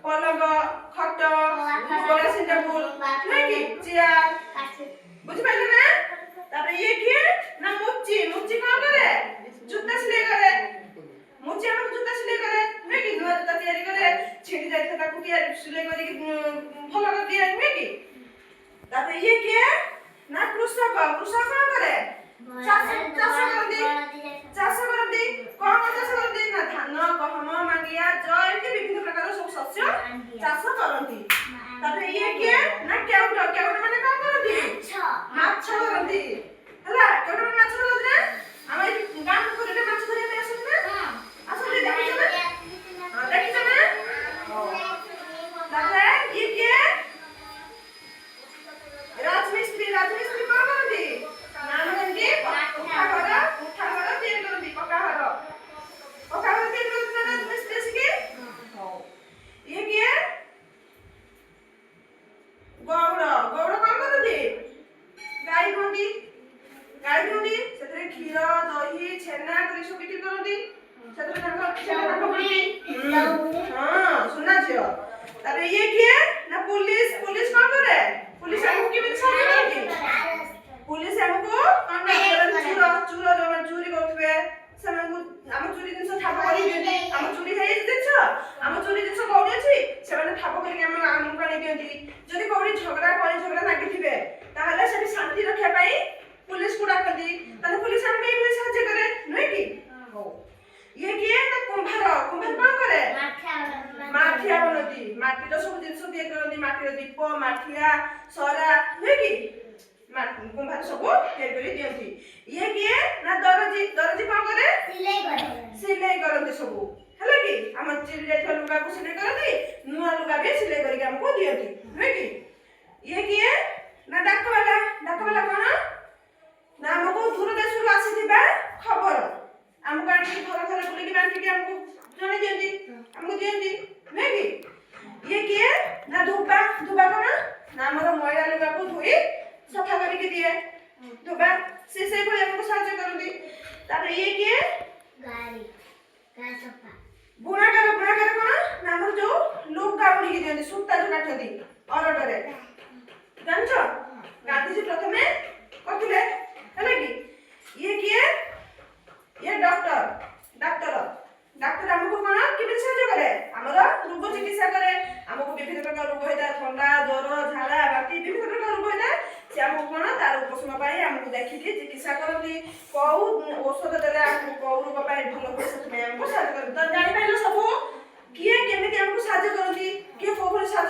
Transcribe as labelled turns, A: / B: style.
A: पलंग खट dressing table है कि चेयर बुझ पाइले ना तापर ये किए ना मुच्ची मुच्ची कौन करे जूता सिलाई करे मुच्ची हम जूता सिलाई करे है कि नया जूता तैयारी करे छिड़ी जाय ताकू तैयारी सिलाई करी भलो कर दिया है कि तापर ये किए ना कृषक कृषक कौन करे चाष करती कौन चाष करती ना धान गहम मांडिया जय के विभिन्न प्रकार सब शस्य चाष करती तापर ये के ना केउट केउट माने कौन करती माछ करती हला केउट माने माछ करती ना हम गाम को रे माछ धरे आसत ना आसत देखि ना हां देखि ना तापर ये के राजमिस्त्री कौन करती नाम गंदी उठा घर तीन करती पक्का घर तीन करती ना राजमिस्त्री के ये के गौड़ कौन करती गाई दुहंती सेतरे क्षीर दही छेना करी सब बिक्री करती सेतरे तांका करती हां सुना छियो तारे ये के ना पुलिस कौन करे पुलिस हमको के बिना साथ करती पुलिस हमको कौन करे चोर जो चोरी करथबे सेमानकु हम चोरी जिंस ठाप करी दियंती हम चोरी है जिंस हम चोरी जिंस कौडी अछि सेमाने ठाप करी हम काने दियंती जदी कौडी झगड़ा लागिथिबे ताहले सेठी शांति रखे पई पुलिस को डाकती ताले पुलिस हम पे पुलिस साहाय्य करे नय कि हो ये किए ना कुंभार कौन करे माठिया बनती माटी तो सब जिंस दिए करती माटी दीप माठिया सरा नय कि कुंभार सब तैयार करी दियंती ये किए ना दरजी कौन करे सिलाई करते सब हला कि हम चिरी जाय लुगा को सिलाई करती नुआ लुगा भी सिलाई करके हमको दियंती नय कि ये किए ना डाक वाला कौन ना हमको दूर देश रु आसीथिबा खबर हमको आनी घर बुली बांटी के हमको जणे दियंती हमको दियंती नै कि ये किए ना धुबा कौन ना हमर मैला लुगा को धोई सफा करके दिए धुबा से को हमको साहाय्य करती तापर ये किए गाड़ी सफा बुनाकर कौन ना हमर जो लुगा बुनी के दियंती सूता जो काटती अरडरे जानछो गांधीजी प्रथमे करथिले हला कि ये किए ये डॉक्टर हमको कौन कि साहाय्य करे हमर रोग चिकित्सा करे हमको विभिन्न प्रकार रोग होता ठंडा ज्वर झाड़ा बाती विभिन्न प्रकार रोग होता से हमको कौन तार उपशम पाई हमको देखि के चिकित्सा करती कौ औषध देले हमको कौ रोग पाई भलो कर सकते हमको साहाय्य करे तो जानि पाइलो सब किए केमिति हमको साहाय्य करती किए को साहाय्य